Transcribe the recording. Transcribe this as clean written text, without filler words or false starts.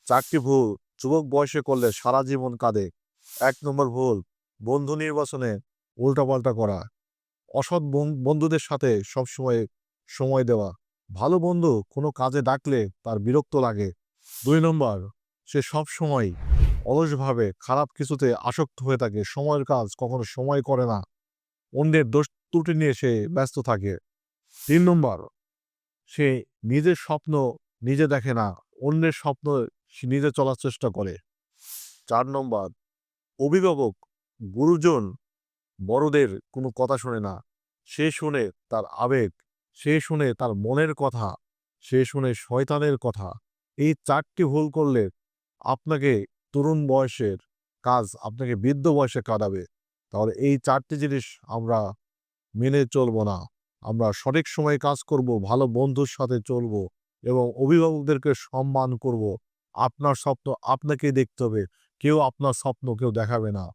4টি ভুল যুবক বয়সে করলে সারা জীবন কাঁদে। ১ নম্বর ভুল, বন্ধু নির্বাচনে উল্টাপাল্টা করা। অসৎ বন্ধুদের সাথে সবসময় সময় দেওয়া। ভালো বন্ধু কোনো কাজে ডাকলে তার বিরক্ত লাগে। ২ নম্বর, সে সবসময় অলসভাবে খারাপ কিছুতে আসক্ত হয়ে থাকে। সময়ের কাজ কখনো সময় করে না। অন্যের দোষ ত্রুটি নিয়ে সে ব্যস্ত থাকে। ৩ নম্বর, সে নিজের স্বপ্ন নিজে দেখে না, অন্যের স্বপ্ন সে নিজে চলার চেষ্টা করে। ৪ নম্বর, অভিভাবক, গুরুজন, বড়দের কোনো কথা শোনে না। সে শোনে তার আবেগ, সে শোনে তার মনের কথা, সে শোনে শয়তানের কথা। এই ৪ টি ভুল করলে আপনাকে তরুণ বয়সের কাজ আপনাকে বৃদ্ধ বয়সে কাঁদাবে। তাহলে এই ৪ টি জিনিস আমরা মেনে চলব না। আমরা সঠিক সময়ে কাজ করব, ভালো বন্ধুর সাথে চলব এবং অভিভাবকদেরকে সম্মান করব। আপনার স্বপ্ন আপনাকেই দেখতে হবে। কেউ আপনার স্বপ্ন কেউ দেখাবে না।